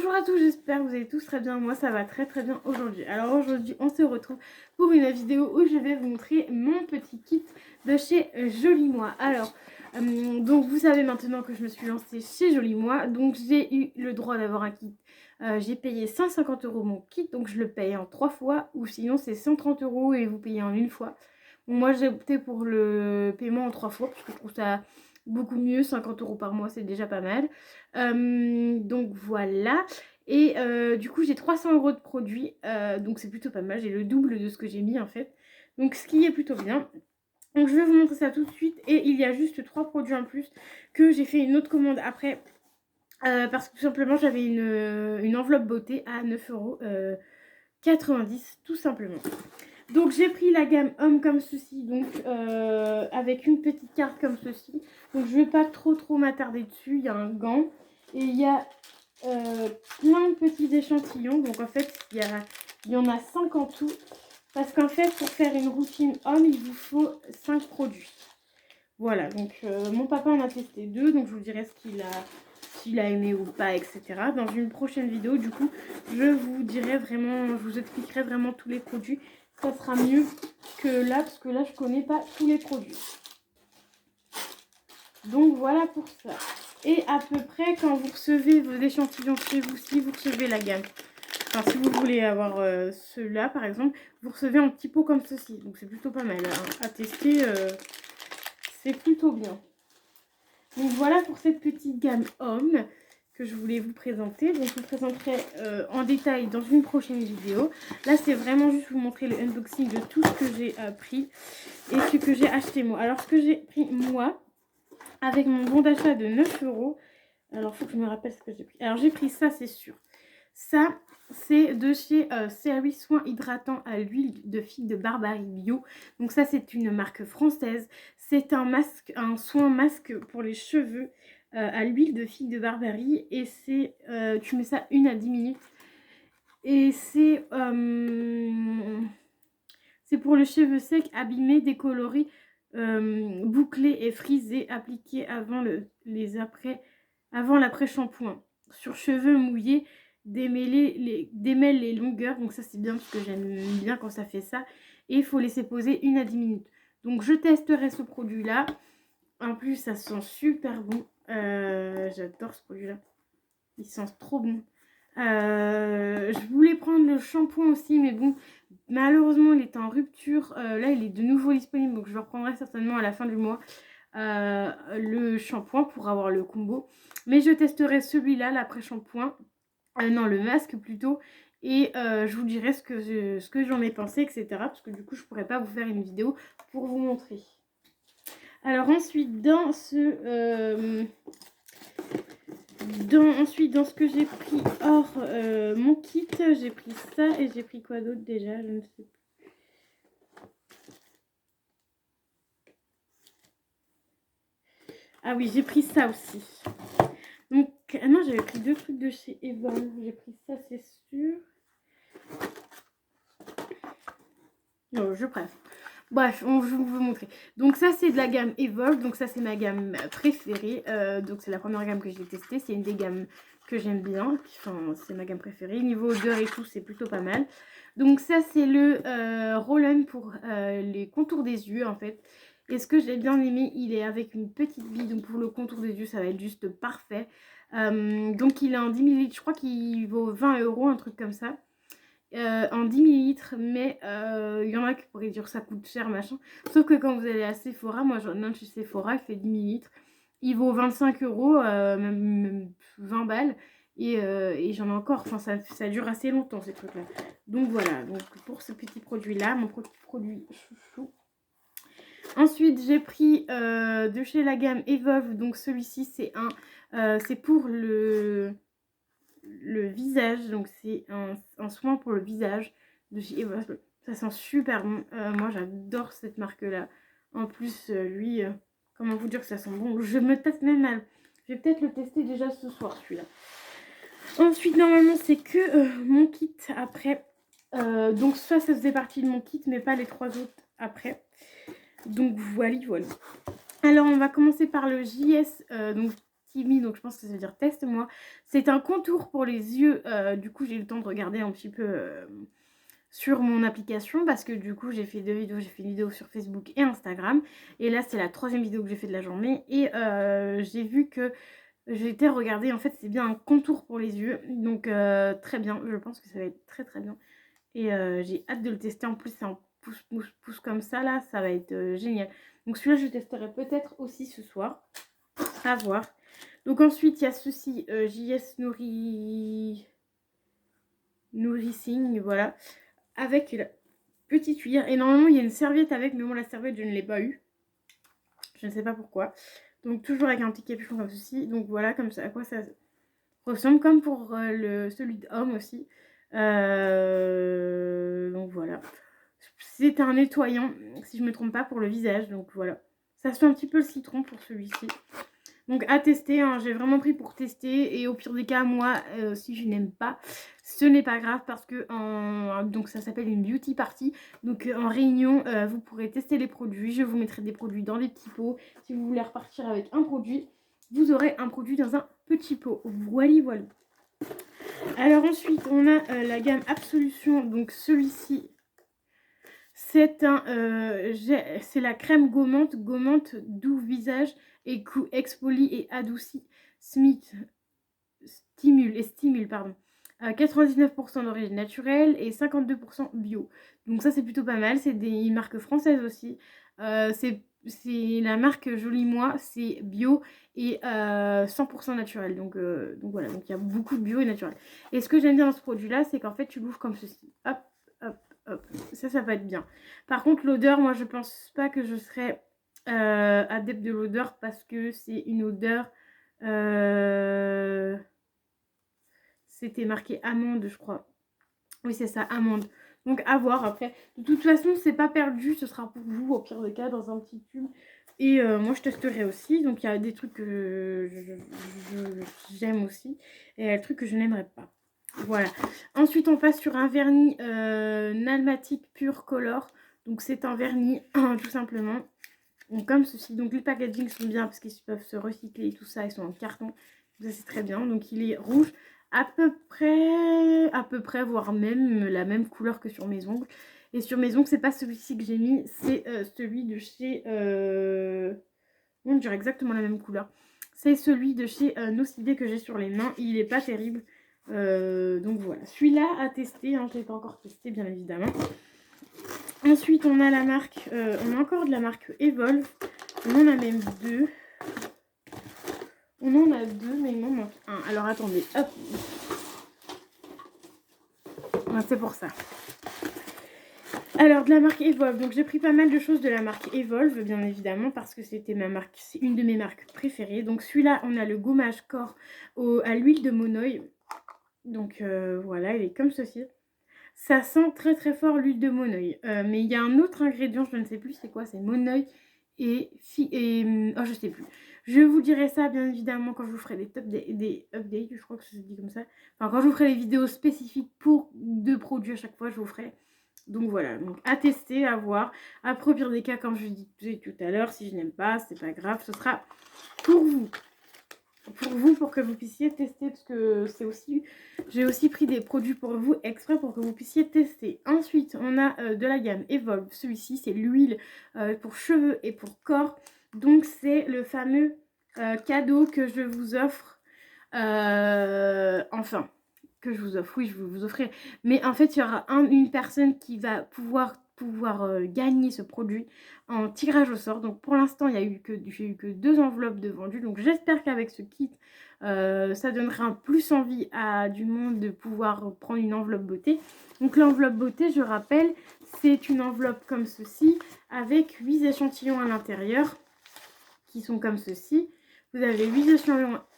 Bonjour à tous, j'espère que vous allez tous très bien. Moi ça va très bien aujourd'hui. Alors aujourd'hui on se retrouve pour une vidéo où je vais vous montrer mon petit kit de chez Joli Moi. Alors donc vous savez maintenant que je me suis lancée chez Joli Moi, donc j'ai eu le droit d'avoir un kit. J'ai payé 150 € mon kit, donc je le paye en 3 fois, ou sinon c'est 130 € et vous payez en une fois. Bon, moi j'ai opté pour le paiement en 3 fois parce que je trouve ça beaucoup mieux. 50 € par mois c'est déjà pas mal. Donc voilà. Et du coup j'ai 300 € de produits, donc c'est plutôt pas mal. J'ai le double de ce que j'ai mis en fait, donc ce qui est plutôt bien. Donc je vais vous montrer ça tout de suite. Et il y a juste 3 produits en plus que j'ai fait une autre commande après, parce que tout simplement j'avais une enveloppe beauté à 9,90 € tout simplement. Donc j'ai pris la gamme homme comme ceci, donc avec une petite carte comme ceci. Donc je ne vais pas trop m'attarder dessus. Il y a un gant et il y a plein de petits échantillons. Donc en fait il y en a 5 en tout. Parce qu'en fait pour faire une routine homme il vous faut 5 produits. Voilà, donc mon papa en a testé 2, donc je vous dirai s'il a aimé ou pas, etc. Dans une prochaine vidéo, du coup, je vous expliquerai vraiment tous les produits. Ça sera mieux que là, parce que là, je connais pas tous les produits. Donc voilà pour ça. Et à peu près, quand vous recevez vos échantillons chez vous, si vous recevez la gamme, enfin si vous voulez avoir ceux-là, par exemple, vous recevez un petit pot comme ceci. Donc c'est plutôt pas mal hein, à tester. C'est plutôt bien. Donc voilà pour cette petite gamme homme que je voulais vous présenter. Donc je vous présenterai en détail dans une prochaine vidéo. Là c'est vraiment juste vous montrer le unboxing de tout ce que j'ai pris et ce que j'ai acheté moi. Alors ce que j'ai pris moi avec mon bon d'achat de 9 €. Alors il faut que je me rappelle ce que j'ai pris. Alors j'ai pris ça, c'est sûr. Ça c'est de chez Service Soins Hydratants à l'huile de figue de Barbarie Bio. Donc ça c'est une marque française. C'est un masque, un soin masque pour les cheveux à l'huile de figue de Barbarie. Et c'est, tu mets ça 1 à 10 minutes. Et c'est pour le cheveu sec, abîmé, décoloré, bouclé et frisé, appliqué avant l'après-shampoing. Sur cheveux mouillés, démêle les longueurs. Donc ça c'est bien parce que j'aime bien quand ça fait ça. Et il faut laisser poser 1 à 10 minutes. Donc je testerai ce produit là. En plus ça sent super bon. J'adore ce produit là. Il sent trop bon. Je voulais prendre le shampoing aussi, mais bon, malheureusement il est en rupture. Là il est de nouveau disponible, donc je le reprendrai certainement à la fin du mois, le shampoing pour avoir le combo. Mais je testerai celui-là, l'après-shampoing, non le masque plutôt, et je vous dirai ce que j'en ai pensé, etc. Parce que du coup je pourrais pas vous faire une vidéo pour vous montrer. Alors ensuite dans dans ce que j'ai pris hors mon kit, j'ai pris ça et j'ai pris quoi d'autre déjà, je ne sais plus. Ah oui, j'ai pris ça aussi. Donc, non, j'avais pris 2 trucs de chez Evan. J'ai pris ça, c'est sûr. Non, je préfère. Bref, je vais vous montrer. Donc ça c'est de la gamme Evolve, donc ça c'est ma gamme préférée. Donc c'est la première gamme que j'ai testée, c'est une des gammes que j'aime bien. Enfin, c'est ma gamme préférée. Niveau odeur et tout, c'est plutôt pas mal. Donc ça c'est le roll-on pour les contours des yeux en fait. Et ce que j'ai bien aimé, il est avec une petite bille, donc pour le contour des yeux ça va être juste parfait. Donc il est en 10 ml, je crois qu'il vaut 20 €, un truc comme ça. En 10 millilitres, mais il y en a qui pourraient dire ça coûte cher machin, sauf que quand vous allez à Sephora, moi j'en ai un chez Sephora, il fait 10 millilitres, il vaut 25 €, même 20 balles, et j'en ai encore, enfin ça dure assez longtemps ces trucs là. Donc voilà, donc pour ce petit produit là, mon petit produit chouchou. Ensuite j'ai pris de chez la gamme Evolve, donc celui-ci c'est pour le visage, donc c'est un soin pour le visage de chez Eva. Ça sent super bon. Moi j'adore cette marque là. En plus lui, comment vous dire que ça sent bon, je me teste même mal. Je vais peut-être le tester déjà ce soir celui-là. Ensuite normalement c'est que mon kit après, donc ça faisait partie de mon kit mais pas les 3 autres après. Donc voilà. Alors on va commencer par le JS, donc me, donc je pense que ça veut dire teste-moi. C'est un contour pour les yeux. Du coup, j'ai eu le temps de regarder un petit peu sur mon application parce que du coup, j'ai fait 2 vidéos. J'ai fait une vidéo sur Facebook et Instagram. Et là, c'est la 3e vidéo que j'ai fait de la journée. Et j'ai vu que j'ai été regarder. En fait, c'est bien un contour pour les yeux. Donc, très bien. Je pense que ça va être très très bien. Et j'ai hâte de le tester. En plus, c'est en pouce comme ça, là. Ça va être génial. Donc, celui-là, je testerai peut-être aussi ce soir. À voir. Donc, ensuite, il y a ceci. JS Nourrissing. Voilà. Avec la petite cuillère. Et normalement, il y a une serviette avec. Mais moi, la serviette, je ne l'ai pas eue. Je ne sais pas pourquoi. Donc, toujours avec un petit capuchon comme ceci. Donc, voilà, comme ça. À quoi ça ressemble, comme pour celui d'homme aussi. Donc voilà. C'est un nettoyant, si je me trompe pas, pour le visage. Donc voilà. Ça sent un petit peu le citron pour celui-ci. Donc à tester, hein, j'ai vraiment pris pour tester. Et au pire des cas, moi, si je n'aime pas, ce n'est pas grave parce que donc ça s'appelle une beauty party. Donc en réunion, vous pourrez tester les produits. Je vous mettrai des produits dans des petits pots. Si vous voulez repartir avec un produit, vous aurez un produit dans un petit pot. Voilà, voilà. Alors ensuite, on a la gamme Absolution. Donc celui-ci, c'est c'est la crème gommante doux visage et cou exfolie et adoucit, stimule, pardon. 99% d'origine naturelle et 52% bio. Donc ça c'est plutôt pas mal. C'est des marques françaises aussi. C'est la marque Jolie Moi, c'est bio et 100% naturel. Donc voilà, donc il y a beaucoup de bio et naturel. Et ce que j'aime bien dans ce produit là, c'est qu'en fait tu l'ouvres comme ceci. Hop, hop, hop. Ça va être bien. Par contre l'odeur, moi je pense pas que je serais adepte de l'odeur parce que c'est une odeur... c'était marqué amande, je crois. Oui, c'est ça, amande. Donc à voir après. De toute façon, c'est pas perdu, ce sera pour vous au pire des cas dans un petit tube. Et moi je testerai aussi. Donc il y a des trucs que j'aime aussi. Et il y a des trucs que je n'aimerais pas. Voilà. Ensuite on passe sur un vernis Nalmatic Pure Color. Donc c'est un vernis tout simplement. Donc comme ceci. Donc les packagings sont bien parce qu'ils peuvent se recycler et tout ça. Ils sont en carton. Ça c'est très bien. Donc il est rouge. À peu près, voire même la même couleur que sur mes ongles. Et sur mes ongles, c'est pas celui-ci que j'ai mis, c'est celui de chez... on dirait exactement la même couleur. C'est celui de chez Nocibé que j'ai sur les mains. Il est pas terrible. Donc voilà. Celui-là à tester. Hein, je l'ai pas encore testé, bien évidemment. Ensuite, on a la marque... on a encore de la marque Evolve. On en a même 2. On en a 2, mais il m'en manque un. Alors attendez, hop. C'est pour ça. Alors de la marque Evolve. Donc j'ai pris pas mal de choses de la marque Evolve, bien évidemment, parce que c'était ma marque, c'est une de mes marques préférées. Donc celui-là, on a le gommage corps à l'huile de monoï. Donc voilà, il est comme ceci. Ça sent très très fort l'huile de monoï. Mais il y a un autre ingrédient, je ne sais plus c'est quoi, c'est monoï et oh je sais plus. Je vous dirai ça bien évidemment quand je vous ferai des updates, je crois que ça se dit comme ça. Enfin quand je vous ferai les vidéos spécifiques pour 2 produits à chaque fois, je vous ferai. Donc voilà, donc à tester, à voir. Après au pire des cas, comme je disais tout à l'heure, si je n'aime pas, c'est pas grave, ce sera pour vous. Pour que vous puissiez tester, parce que c'est aussi, j'ai aussi pris des produits pour vous exprès pour que vous puissiez tester. Ensuite, on a de la gamme Evolve. Celui-ci, c'est l'huile pour cheveux et pour corps. Donc, c'est le fameux cadeau que je vous offre. Enfin, que je vous offre, oui, je vais vous offrir. Mais en fait, il y aura une personne qui va pouvoir gagner ce produit en tirage au sort. Donc pour l'instant, j'ai eu que 2 enveloppes de vendues. Donc j'espère qu'avec ce kit, ça donnera un plus envie à du monde de pouvoir prendre une enveloppe beauté. Donc l'enveloppe beauté, je rappelle, c'est une enveloppe comme ceci, avec 8 échantillons à l'intérieur, qui sont comme ceci. Vous avez 8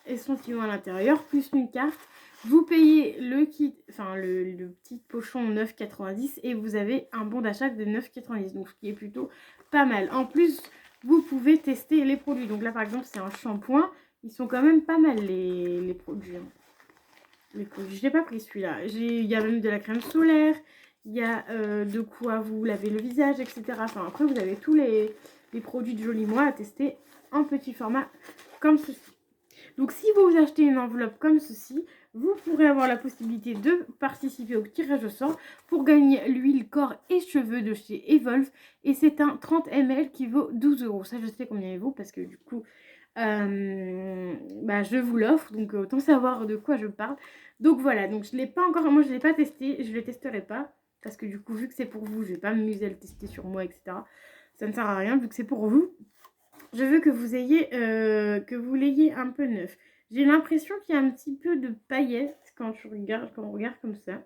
échantillons à l'intérieur, plus une carte. Vous payez le kit, enfin le petit pochon 9,90 et vous avez un bon d'achat de 9,90, donc ce qui est plutôt pas mal. En plus, vous pouvez tester les produits. Donc là, par exemple, c'est un shampoing. Ils sont quand même pas mal, les produits. Hein. Les produits, je n'ai pas pris celui-là. Il y a même de la crème solaire. Il y a de quoi vous laver le visage, etc. Enfin, après, vous avez tous les produits de Jolie Moi à tester en petit format comme ceci. Donc si vous achetez une enveloppe comme ceci, vous pourrez avoir la possibilité de participer au tirage au sort pour gagner l'huile corps et cheveux de chez Evolve. Et c'est un 30 ml qui vaut 12 €. Ça, je sais combien il vaut parce que du coup, je vous l'offre. Donc autant savoir de quoi je parle. Donc voilà, donc je ne l'ai pas encore, moi je ne l'ai pas testé, je ne le testerai pas. Parce que du coup, vu que c'est pour vous, je ne vais pas m'amuser à le tester sur moi, etc. Ça ne sert à rien vu que c'est pour vous. Je veux que vous ayez, que vous l'ayez un peu neuf. J'ai l'impression qu'il y a un petit peu de paillettes quand on regarde comme ça.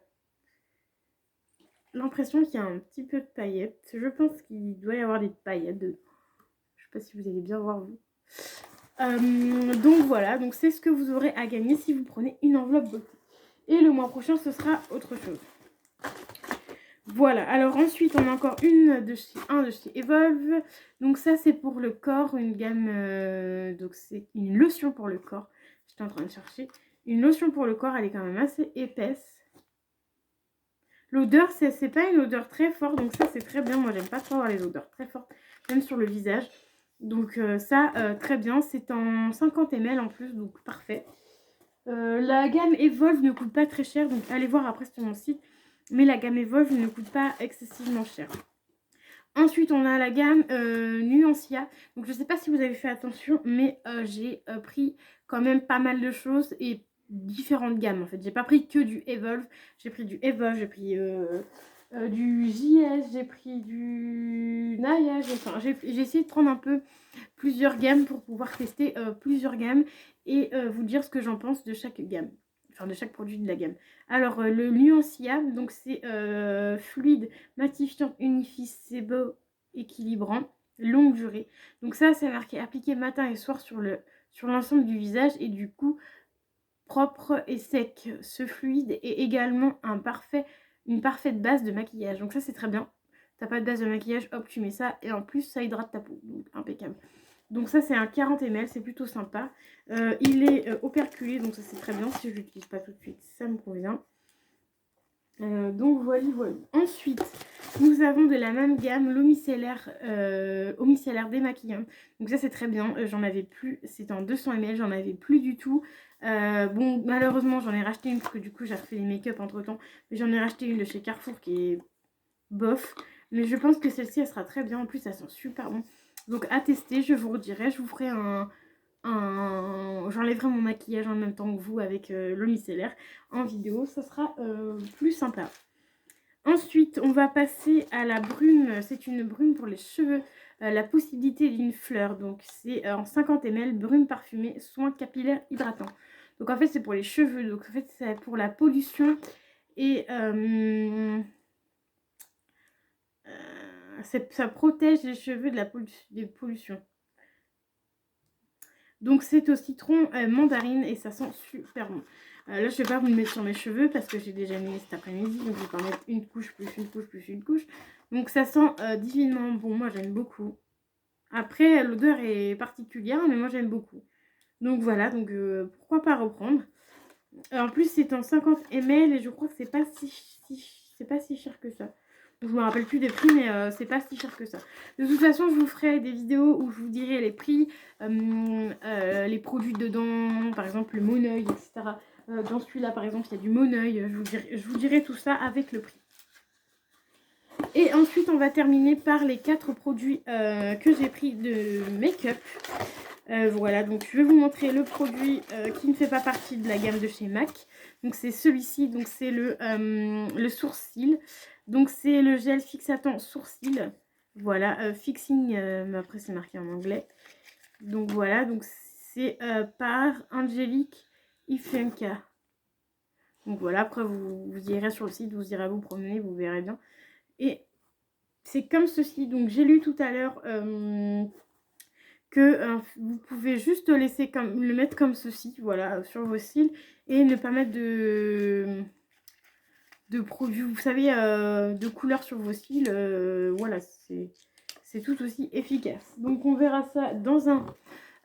L'impression qu'il y a un petit peu de paillettes. Je pense qu'il doit y avoir des paillettes dedans. Je sais pas si vous allez bien voir vous. Donc voilà, donc c'est ce que vous aurez à gagner si vous prenez une enveloppe beauté. Et le mois prochain, ce sera autre chose. Voilà, alors ensuite on a encore un de chez Evolve. Donc ça c'est pour le corps, une gamme, donc c'est une lotion pour le corps. J'étais en train de chercher. Une lotion pour le corps, elle est quand même assez épaisse. L'odeur, c'est pas une odeur très forte, donc ça c'est très bien. Moi j'aime pas trop avoir les odeurs très fortes, même sur le visage. Donc ça, très bien. C'est en 50 ml en plus, donc parfait. La gamme Evolve ne coûte pas très cher, donc allez voir après sur mon site. Mais la gamme Evolve ne coûte pas excessivement cher. Ensuite, on a la gamme Nuancia. Donc, je ne sais pas si vous avez fait attention, mais j'ai pris quand même pas mal de choses et différentes gammes. En fait, j'ai pas pris que du Evolve. J'ai pris du Evolve, j'ai pris du JS, j'ai pris du Naya. Enfin, j'ai essayé de prendre un peu plusieurs gammes pour pouvoir tester plusieurs gammes et vous dire ce que j'en pense de chaque gamme. Enfin, de chaque produit de la gamme. Alors, le Nuancia, donc c'est fluide, matifiant, unifie, c'est beau, équilibrant, longue durée. Donc ça, c'est marqué appliqué matin et soir sur l'ensemble du visage et du coup, propre et sec. Ce fluide est également une parfaite base de maquillage. Donc ça, c'est très bien. T'as pas de base de maquillage, hop, tu mets ça et en plus, ça hydrate ta peau. Donc, impeccable. Donc ça c'est un 40 ml, c'est plutôt sympa. Il est operculé, donc ça c'est très bien. Si je l'utilise pas tout de suite, ça me convient. Donc voilà. Ensuite, nous avons de la même gamme l'eau micellaire démaquillant. Donc ça c'est très bien. J'en avais plus, c'était en 200 ml, j'en avais plus du tout. Bon, malheureusement j'en ai racheté une parce que du coup j'ai refait les make-up entre temps. Mais j'en ai racheté une de chez Carrefour qui est bof. Mais je pense que celle-ci elle sera très bien. En plus ça sent super bon. Donc à tester, je vous redirai, je vous ferai j'enlèverai mon maquillage en même temps que vous avec l'eau micellaire en vidéo, ça sera plus sympa. Ensuite, on va passer à la brume, c'est une brume pour les cheveux, la possibilité d'une fleur, donc c'est en 50 ml, brume parfumée, soin capillaire hydratant. Donc en fait c'est pour les cheveux, donc en fait c'est pour la pollution et ça protège les cheveux de des pollutions. Donc c'est au citron mandarine et ça sent super bon. Là je vais pas vous le mettre sur mes cheveux parce que j'ai déjà mis cet après-midi. Donc je vais pas mettre une couche plus une couche plus une couche. Donc ça sent divinement bon. Moi j'aime beaucoup. Après l'odeur est particulière mais moi j'aime beaucoup. Donc voilà, donc pourquoi pas reprendre. En plus c'est en 50 ml et je crois que c'est pas si cher que ça. Je me rappelle plus des prix, mais c'est pas si cher que ça. De toute façon, je vous ferai des vidéos où je vous dirai les prix, les produits dedans, par exemple le Moneuil, etc. Dans celui-là, par exemple, il y a du Moneuil. Je vous dirai tout ça avec le prix. Et ensuite, on va terminer par les 4 produits que j'ai pris de make-up. Voilà, donc je vais vous montrer le produit qui ne fait pas partie de la gamme de chez MAC. Donc c'est celui-ci, donc c'est le sourcil. Donc c'est le gel fixatant sourcil. Voilà, fixing, mais après c'est marqué en anglais. Donc voilà, donc c'est par Angelique Ifenka. Donc voilà, après vous irez sur le site, vous irez vous promener, vous verrez bien. Et c'est comme ceci, donc j'ai lu tout à l'heure que vous pouvez juste le mettre comme ceci, voilà, sur vos cils et ne pas mettre de produits, vous savez, de couleur sur vos cils, voilà, c'est tout aussi efficace. Donc on verra ça dans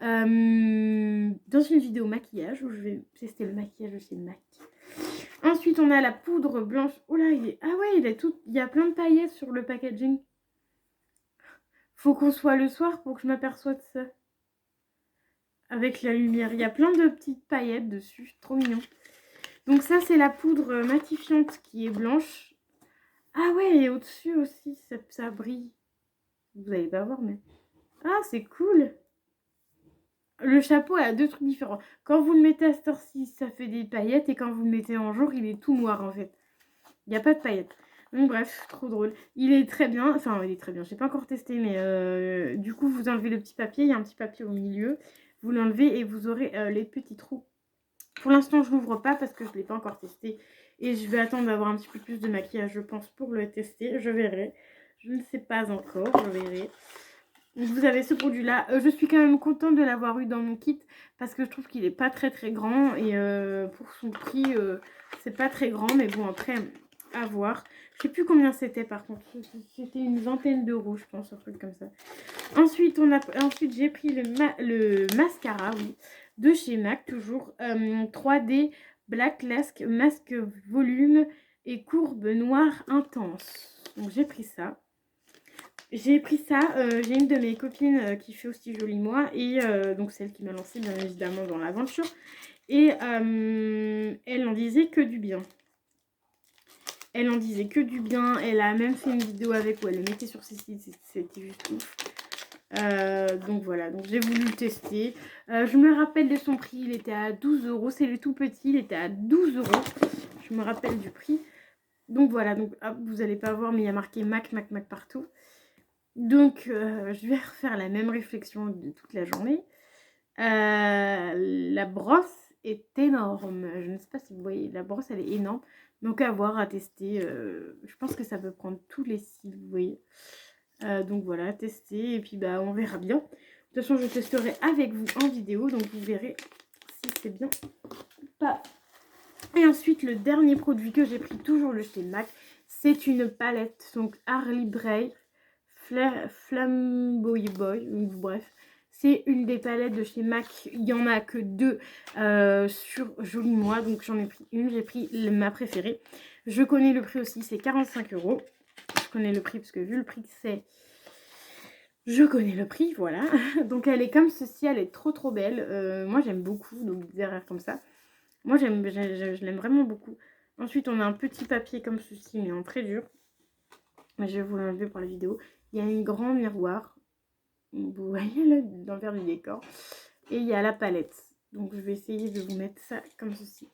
une vidéo maquillage où je vais tester le maquillage de chez MAC. Ensuite on a la poudre blanche. Oh là, ah ouais, il y a plein de paillettes sur le packaging. Faut qu'on soit le soir pour que je m'aperçoive de ça. avec la lumière. Il y a plein de petites paillettes dessus, trop mignon. Donc ça, c'est la poudre matifiante qui est blanche. Ah ouais, et au-dessus aussi, ça brille. Vous n'allez pas voir, mais... Ah, c'est cool. Le chapeau a deux trucs différents. Quand vous le mettez à cette heure-ci, ça fait des paillettes. Et quand vous le mettez en jour, il est tout noir, en fait. Il n'y a pas de paillettes. Donc bref, trop drôle. Il est très bien. Enfin, il est très bien. Je n'ai pas encore testé, mais du coup, vous enlevez le petit papier. Il y a un petit papier au milieu. Vous l'enlevez et vous aurez les petits trous. Pour l'instant, je l'ouvre pas parce que je ne l'ai pas encore testé. Et je vais attendre d'avoir un petit peu plus de maquillage, je pense, pour le tester. Je verrai. Je ne sais pas encore. Je verrai. Vous avez ce produit là, je suis quand même contente de l'avoir eu dans mon kit parce que je trouve qu'il est pas très grand et pour son prix c'est pas très grand, mais bon après à voir. Je sais plus combien c'était par contre, c'était une vingtaine d'euros je pense, un truc comme ça. Ensuite j'ai pris le mascara, oui, de chez MAC, toujours 3D Black Lask masque volume et courbe noire intense. Donc j'ai pris ça. J'ai pris ça, j'ai une de mes copines qui fait aussi Joli Moi et donc celle qui m'a lancée bien évidemment dans l'aventure et elle en disait que du bien. Elle en disait que du bien, elle a même fait une vidéo avec où elle le mettait sur ses sites, c'était juste ouf. Donc voilà, donc j'ai voulu le tester. Je me rappelle de son prix, il était à 12 euros, c'est le tout petit, il était à 12 euros. Je me rappelle du prix. Donc voilà, donc hop, vous n'allez pas voir mais il y a marqué MAC, MAC, MAC partout. Donc, je vais refaire la même réflexion de toute la journée. La brosse est énorme. Je ne sais pas si vous voyez, la brosse, elle est énorme. Donc, à voir, à tester. Je pense que ça peut prendre tous les cils, vous voyez. Donc, voilà, à tester. Et puis, bah, on verra bien. De toute façon, je testerai avec vous en vidéo. Donc, vous verrez si c'est bien ou pas. Et ensuite, le dernier produit que j'ai pris, toujours le chez MAC, c'est une palette. Donc, Harley Bray. Flamboy Boy, bref, c'est une des palettes de chez MAC. Il n'y en a que deux sur Joli Moi, donc j'en ai pris une. J'ai pris ma préférée. Je connais le prix aussi, c'est 45 euros. Je connais le prix parce que vu le prix que c'est, je connais le prix, voilà. Donc elle est comme ceci, elle est trop belle. Moi j'aime beaucoup, donc derrière comme ça. Moi je l'aime vraiment beaucoup. Ensuite on a un petit papier comme ceci, mais en très dur. Je vais vous l'enlever pour la vidéo. Il y a un grand miroir. Vous voyez là, dans le verre du décor. Et il y a la palette. Donc je vais essayer de vous mettre ça comme ceci.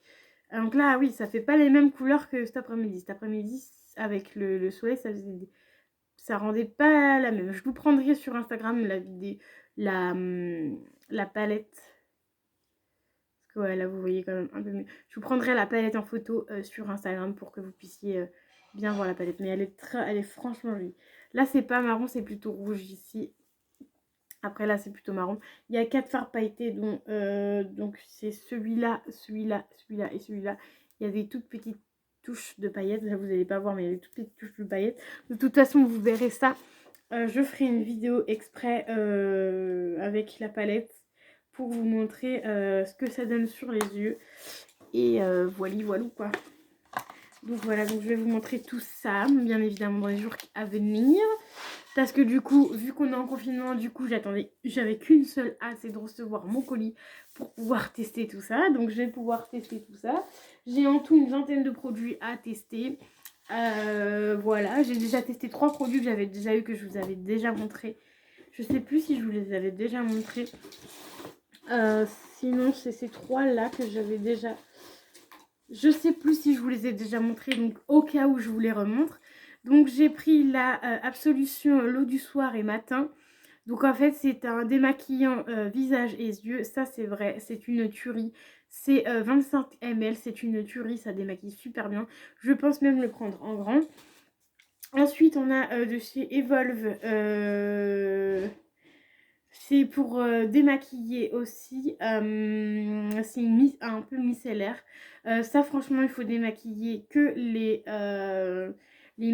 Donc là, oui, ça fait pas les mêmes couleurs que cet après-midi. Cet après-midi, avec le soleil, ça rendait pas la même. Je vous prendrai sur Instagram la palette. Parce que ouais, là, vous voyez quand même un peu mieux. Je vous prendrai la palette en photo sur Instagram pour que vous puissiez bien voir la palette. Mais elle est franchement jolie. Là, c'est pas marron, c'est plutôt rouge ici. Après, là, c'est plutôt marron. Il y a 4 fards pailletés, donc c'est celui-là, celui-là, celui-là et celui-là. Il y a des toutes petites touches de paillettes. Là, vous n'allez pas voir, mais il y a des toutes petites touches de paillettes. De toute façon, vous verrez ça. Je ferai une vidéo exprès avec la palette pour vous montrer ce que ça donne sur les yeux. Et voilà quoi. Donc voilà, donc je vais vous montrer tout ça, bien évidemment, dans les jours à venir. Parce que du coup, vu qu'on est en confinement, du coup, j'avais qu'une seule hâte, c'est de recevoir mon colis pour pouvoir tester tout ça. Donc, je vais pouvoir tester tout ça. J'ai en tout une vingtaine de produits à tester. Voilà, j'ai déjà testé 3 produits que j'avais déjà eu, que je vous avais déjà montré. Je sais plus si je vous les avais déjà montrés. Sinon, c'est ces 3 là que j'avais déjà... Je sais plus si je vous les ai déjà montrés, donc au cas où je vous les remontre. Donc j'ai pris la Absolution l'eau du soir et matin. Donc en fait c'est un démaquillant visage et yeux. Ça c'est vrai, c'est une tuerie. C'est 25 ml, c'est une tuerie, ça démaquille super bien. Je pense même le prendre en grand. Ensuite on a de chez Evolve... c'est pour démaquiller aussi. C'est un peu micellaire. Ça, franchement, il faut démaquiller que les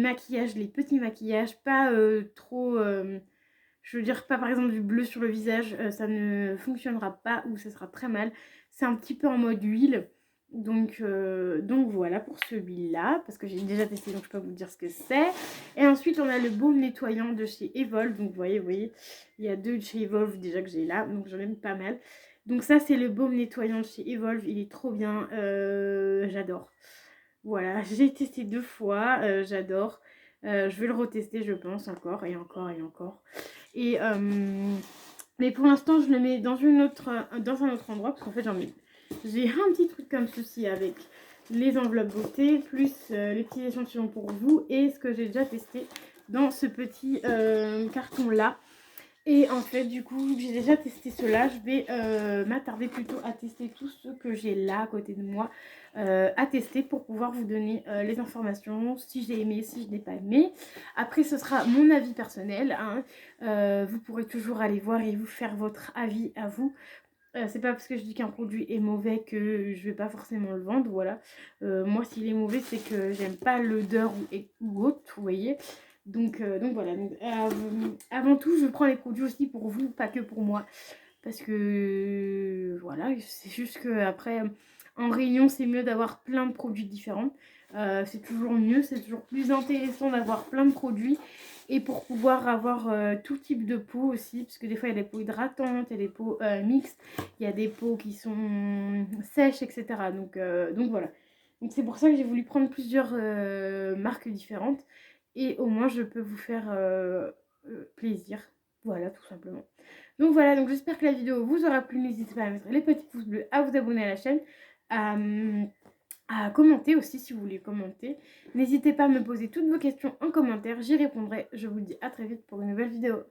maquillages, les petits maquillages. Pas trop... je veux dire, pas par exemple du bleu sur le visage. Ça ne fonctionnera pas ou ça sera très mal. C'est un petit peu en mode huile. Donc voilà pour celui-là, parce que j'ai déjà testé, donc je peux vous dire ce que c'est. Et ensuite, on a le baume nettoyant de chez Evolve. Donc vous voyez, il y a 2 de chez Evolve déjà que j'ai là, donc j'en aime pas mal. Donc ça c'est le baume nettoyant de chez Evolve, il est trop bien, j'adore. Voilà, j'ai testé 2 fois, j'adore. Je vais le retester je pense encore et encore et encore. Et mais pour l'instant je le mets dans un autre endroit parce qu'en fait j'ai un petit truc comme ceci avec les enveloppes beauté plus les petits échantillons pour vous et ce que j'ai déjà testé dans ce petit carton là. Et en fait du coup vu que j'ai déjà testé cela, je vais m'attarder plutôt à tester tout ce que j'ai là à côté de moi à tester pour pouvoir vous donner les informations, si j'ai aimé, si je n'ai pas aimé. Après ce sera mon avis personnel, hein. Vous pourrez toujours aller voir et vous faire votre avis à vous. C'est pas parce que je dis qu'un produit est mauvais que je vais pas forcément le vendre, voilà. Moi s'il est mauvais c'est que j'aime pas l'odeur ou autre, vous voyez. Donc voilà, donc, avant tout je prends les produits aussi pour vous, pas que pour moi. Parce que voilà, c'est juste que après en rayon c'est mieux d'avoir plein de produits différents. C'est toujours mieux, c'est toujours plus intéressant d'avoir plein de produits. Et pour pouvoir avoir tout type de peau aussi, parce que des fois il y a des peaux hydratantes, il y a des peaux mixtes, il y a des peaux qui sont sèches, etc. Donc voilà. Donc c'est pour ça que j'ai voulu prendre plusieurs marques différentes. Et au moins je peux vous faire plaisir. Voilà, tout simplement. Donc voilà, donc j'espère que la vidéo vous aura plu. N'hésitez pas à mettre les petits pouces bleus, à vous abonner à la chaîne, à commenter aussi si vous voulez commenter. N'hésitez pas à me poser toutes vos questions en commentaire, j'y répondrai. Je vous dis à très vite pour une nouvelle vidéo.